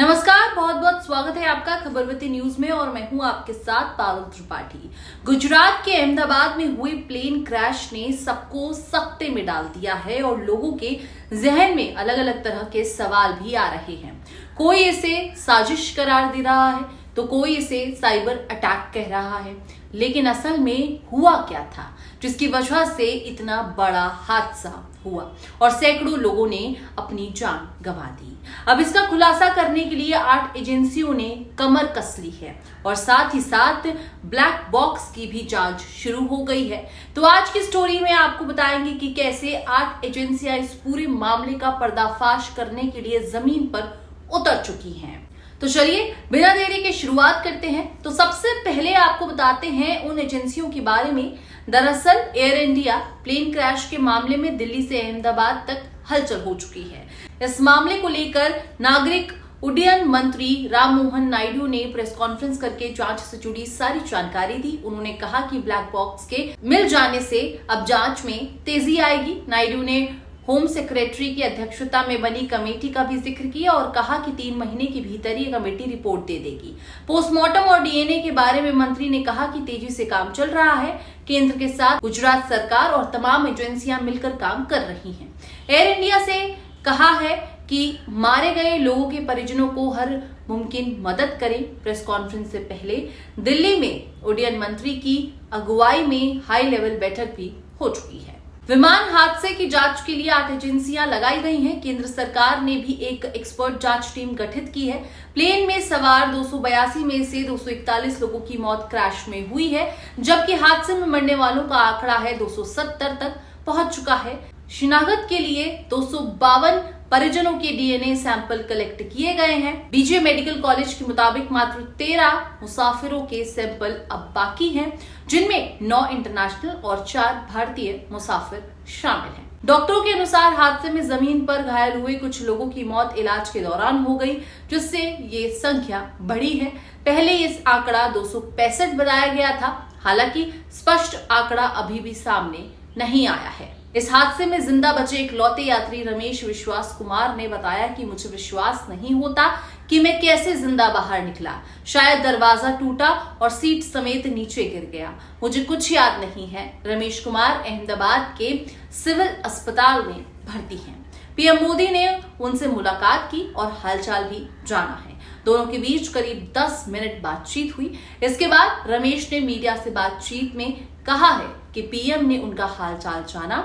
नमस्कार, बहुत बहुत स्वागत है आपका खबरवती न्यूज में और मैं हूं आपके साथ पारुल त्रिपाठी। गुजरात के अहमदाबाद में हुई प्लेन क्रैश ने सबको सख्ते में डाल दिया है और लोगों के जहन में अलग अलग तरह के सवाल भी आ रहे हैं। कोई इसे साजिश करार दे रहा है तो कोई इसे साइबर अटैक कह रहा है, लेकिन असल में हुआ क्या था जिसकी वजह से इतना बड़ा हादसा हुआ और सैकड़ों लोगों ने अपनी जान गंवा दी। अब इसका खुलासा करने के लिए 8 एजेंसियों ने कमर कस ली है और साथ ही साथ ब्लैक बॉक्स की भी जांच शुरू हो गई है। तो आज की स्टोरी में आपको बताएंगे कि कैसे 8 एजेंसियां इस पूरे मामले का पर्दाफाश करने के लिए जमीन पर उतर चुकी हैं। तो चलिए बिना देरी के शुरुआत करते हैं। तो सबसे पहले आपको बताते हैं उन एजेंसियों के बारे में। दरअसल एयर इंडिया प्लेन क्रैश के मामले में दिल्ली से अहमदाबाद तक हलचल हो चुकी है। इस मामले को लेकर नागरिक उड्डयन मंत्री राममोहन नायडू ने प्रेस कॉन्फ्रेंस करके जांच से जुड़ी सारी जानकारी दी। उन्होंने कहा कि ब्लैक बॉक्स के मिल जाने से अब जांच में तेजी आएगी। नायडू ने होम सेक्रेटरी की अध्यक्षता में बनी कमेटी का भी जिक्र किया और कहा कि 3 महीने के भीतर ये कमेटी रिपोर्ट दे देगी। पोस्टमार्टम और डीएनए के बारे में मंत्री ने कहा कि तेजी से काम चल रहा है। केंद्र के साथ गुजरात सरकार और तमाम एजेंसियां मिलकर काम कर रही हैं। एयर इंडिया से कहा है कि मारे गए लोगों के परिजनों को हर मुमकिन मदद करें। प्रेस कॉन्फ्रेंस से पहले दिल्ली में उड्डयन मंत्री की अगुवाई में हाई लेवल बैठक भी हो चुकी है। विमान हादसे की जांच के लिए 8 एजेंसियां लगाई गई हैं। केंद्र सरकार ने भी एक एक्सपर्ट जांच टीम गठित की है। प्लेन में सवार 282 में से 241 लोगों की मौत क्रैश में हुई है, जबकि हादसे में मरने वालों का आंकड़ा है 270 तक पहुंच चुका है। शिनाख्त के लिए 252 परिजनों के डीएनए सैंपल कलेक्ट किए गए हैं। बीजे मेडिकल कॉलेज के मुताबिक मात्र 13 मुसाफिरों के सैंपल अब बाकी हैं, जिनमें 9 इंटरनेशनल और 4 भारतीय मुसाफिर शामिल हैं। डॉक्टरों के अनुसार हादसे में जमीन पर घायल हुए कुछ लोगों की मौत इलाज के दौरान हो गई, जिससे ये संख्या बढ़ी है। पहले इस आंकड़ा 265 बताया गया था। हालांकि स्पष्ट आंकड़ा अभी भी सामने नहीं आया है। इस हादसे में जिंदा बचे इकलौते यात्री रमेश विश्वास कुमार ने बताया कि मुझे विश्वास नहीं होता कि मैं कैसे जिंदा बाहर निकला। शायद दरवाजा टूटा और सीट समेत नीचे गिर गया। मुझे कुछ याद नहीं है। रमेश कुमार अहमदाबाद के सिविल अस्पताल में भर्ती हैं। पीएम मोदी ने उनसे मुलाकात की और हालचाल भी जाना है। दोनों के बीच करीब 10 मिनट बातचीत हुई। इसके बाद रमेश ने मीडिया से बातचीत में कहा है कि पीएम ने उनका हालचाल जाना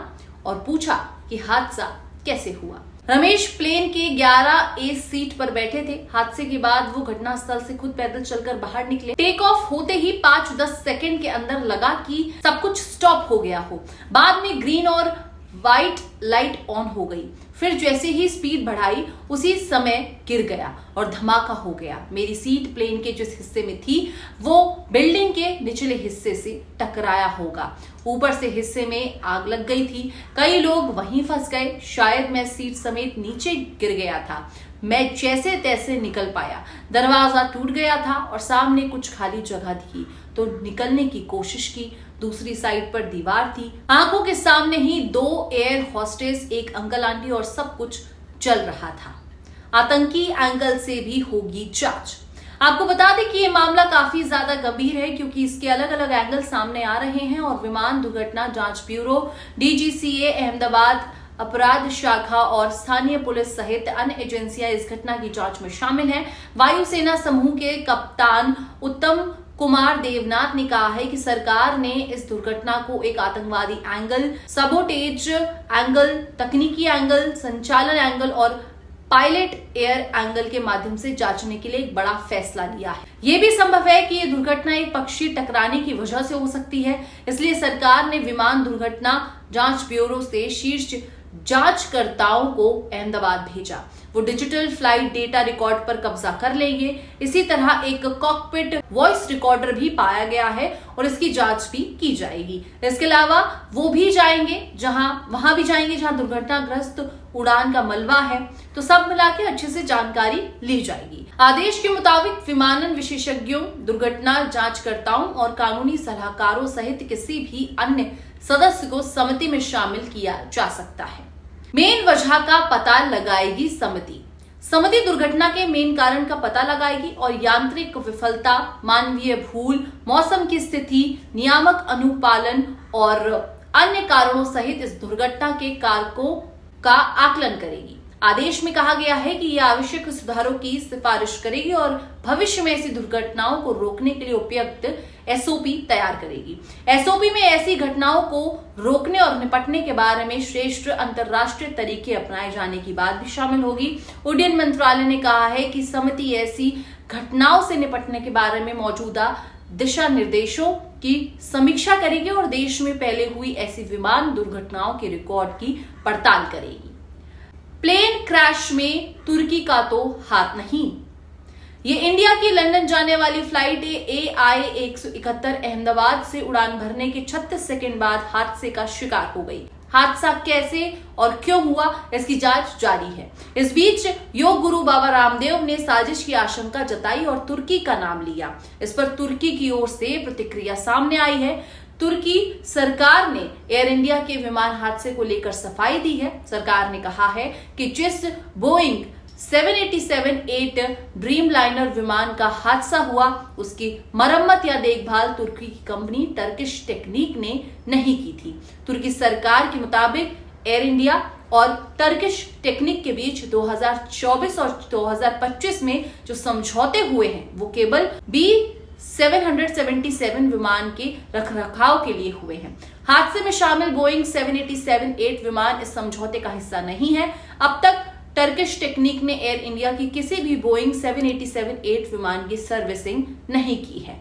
और पूछा कि हादसा कैसे हुआ। रमेश प्लेन के 11A सीट पर बैठे थे। हादसे के बाद वो घटनास्थल से खुद पैदल चलकर बाहर निकले। टेक ऑफ होते ही 5-10 सेकंड के अंदर लगा कि सब कुछ स्टॉप हो गया हो। बाद में ग्रीन और व्हाइट लाइट ऑन हो गई। फिर जैसे ही स्पीड बढ़ाई उसी समय गिर गया और धमाका हो गया। मेरी सीट प्लेन के जिस हिस्से में थी वो बिल्डिंग के निचले हिस्से से टकराया होगा। ऊपर से हिस्से में आग लग गई थी। कई लोग वहीं फंस गए। शायद मैं सीट समेत नीचे गिर गया था। मैं जैसे तैसे निकल पाया। दरवाजा टूट गया था और सामने कुछ खाली जगह थी तो निकलने की कोशिश की। दूसरी साइड पर दीवार थी। आंखों के सामने ही 2 एयर होस्टेस, एक अंकल आंटी और सब कुछ चल रहा था। आतंकी एंगल से भी होगी जांच। आपको बता दें कि ये मामला काफी ज्यादा गंभीर है क्योंकि इसके अलग अलग एंगल सामने आ रहे हैं और विमान दुर्घटना जांच ब्यूरो, डीजीसीए अहमदाबाद अपराध शाखा और स्थानीय पुलिस सहित अन्य एजेंसियां इस घटना की जांच में शामिल हैं। वायुसेना समूह के कप्तान उत्तम कुमार देवनाथ ने कहा है कि सरकार ने इस दुर्घटना को एक आतंकवादी एंगल, सबोटेज एंगल, तकनीकी एंगल, संचालन एंगल और पायलट एयर एंगल के माध्यम से जांचने के लिए एक बड़ा फैसला लिया है। ये भी संभव है कि ये दुर्घटना एक पक्षी टकराने की वजह से हो सकती है। इसलिए सरकार ने विमान दुर्घटना जांच ब्यूरो से शीर्ष जांचकर्ताओं को अहमदाबाद भेजा। वो डिजिटल फ्लाइट डेटा रिकॉर्ड पर कब्जा कर लेंगे। इसी तरह एक कॉकपिट वॉइस रिकॉर्डर भी पाया गया है और इसकी जांच भी की जाएगी। इसके अलावा वो भी जाएंगे वहां भी जाएंगे जहां दुर्घटनाग्रस्त उड़ान का मलबा है। तो सब मिला के अच्छे से जानकारी ली जाएगी। आदेश के मुताबिक विमानन विशेषज्ञों, दुर्घटना जांचकर्ताओं और कानूनी सलाहकारों सहित किसी भी अन्य सदस्य को समिति में शामिल किया जा सकता है। मेन वजह का पता लगाएगी समिति। समिति दुर्घटना के मेन कारण का पता लगाएगी और यांत्रिक विफलता, मानवीय भूल, मौसम की स्थिति, नियामक अनुपालन और अन्य कारणों सहित इस दुर्घटना के कारकों का आकलन करेगी। आदेश में कहा गया है कि यह आवश्यक सुधारों की सिफारिश करेगी और भविष्य में ऐसी दुर्घटनाओं को रोकने के लिए उपयुक्त एसओपी तैयार करेगी। एसओपी में ऐसी घटनाओं को रोकने और निपटने के बारे में श्रेष्ठ अंतर्राष्ट्रीय तरीके अपनाए जाने की बात भी शामिल होगी। उड्डयन मंत्रालय ने कहा है कि समिति ऐसी घटनाओं से निपटने के बारे में मौजूदा दिशा निर्देशों की समीक्षा करेगी और देश में पहले हुई ऐसी विमान दुर्घटनाओं के रिकॉर्ड की पड़ताल करेगी। प्लेन क्रैश में तुर्की का तो हाथ नहीं। ये इंडिया की लंदन जाने वाली फ्लाइट AI 171 अहमदाबाद से उड़ान भरने के 36 सेकंड बाद हादसे का शिकार हो गई। हादसा कैसे और क्यों हुआ, इसकी जांच जारी है। इस बीच योग गुरु बाबा रामदेव ने साजिश की आशंका जताई और तुर्की का नाम लिया। इस पर तुर्की की ओर से प्रतिक्रिया सामने आई है। तुर्की सरकार ने एयर इंडिया के विमान हादसे को लेकर सफाई दी है। सरकार ने कहा है कि जिस बोइंग 787-8 ड्रीम लाइनर विमान का हादसा हुआ उसकी मरम्मत या देखभाल तुर्की की कंपनी टर्किश टेक्निक ने नहीं की थी। तुर्की सरकार के मुताबिक एयर इंडिया और टर्किश टेक्निक के बीच 2024 और 2025 में जो समझौते हुए हैं वो केवल B777 विमान के रखरखाव के लिए हुए हैं। हादसे में शामिल बोइंग 787-8 विमान इस समझौते का हिस्सा नहीं है। अब तक टर्किश टेक्निक ने एयर इंडिया की किसी भी बोइंग 787-8 विमान की सर्विसिंग नहीं की है।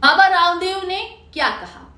बाबा रामदेव ने क्या कहा?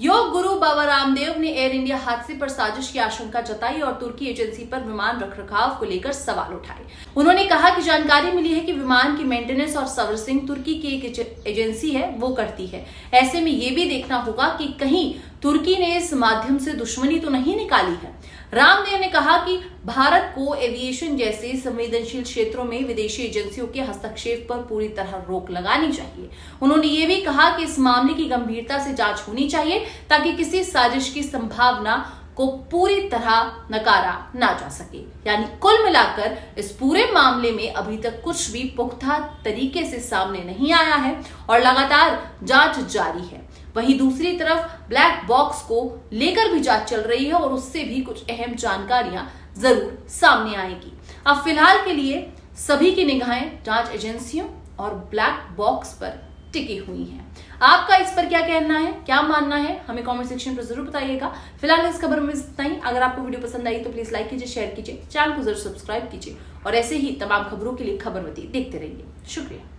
योग गुरु बाबा रामदेव ने एयर इंडिया हादसे पर साजिश की आशंका जताई और तुर्की एजेंसी पर विमान रखरखाव को लेकर सवाल उठाए। उन्होंने कहा कि जानकारी मिली है कि विमान की मेंटेनेंस और सर्विसिंग तुर्की की एक एजेंसी है वो करती है। ऐसे में ये भी देखना होगा कि कहीं तुर्की ने इस माध्यम से दुश्मनी तो नहीं निकाली है। रामदेव ने कहा कि भारत को एविएशन जैसे संवेदनशील क्षेत्रों में विदेशी एजेंसियों के हस्तक्षेप पर पूरी तरह रोक लगानी चाहिए। उन्होंने ये भी कहा कि इस मामले की गंभीरता से जांच होनी चाहिए ताकि किसी साजिश की संभावना को पूरी तरह नकारा ना जा सके। यानी कुल मिलाकर इस पूरे मामले में अभी तक कुछ भी पुख्ता तरीके से सामने नहीं आया है और लगातार जांच जारी है। वहीं दूसरी तरफ ब्लैक बॉक्स को लेकर भी जांच चल रही है और उससे भी कुछ अहम जानकारियां जरूर सामने आएगी। अब फिलहाल के लिए सभी की निगाहें जांच एजेंसियों और ब्लैक बॉक्स पर टिकी हुई हैं। आपका इस पर क्या कहना है, क्या मानना है, हमें कमेंट सेक्शन पर जरूर बताइएगा। फिलहाल इस खबर में इतना ही। अगर आपको वीडियो पसंद आई तो प्लीज लाइक कीजिए, शेयर कीजिए, चैनल को जरूर सब्सक्राइब कीजिए और ऐसे ही तमाम खबरों के लिए खबरवती देखते रहिए। शुक्रिया।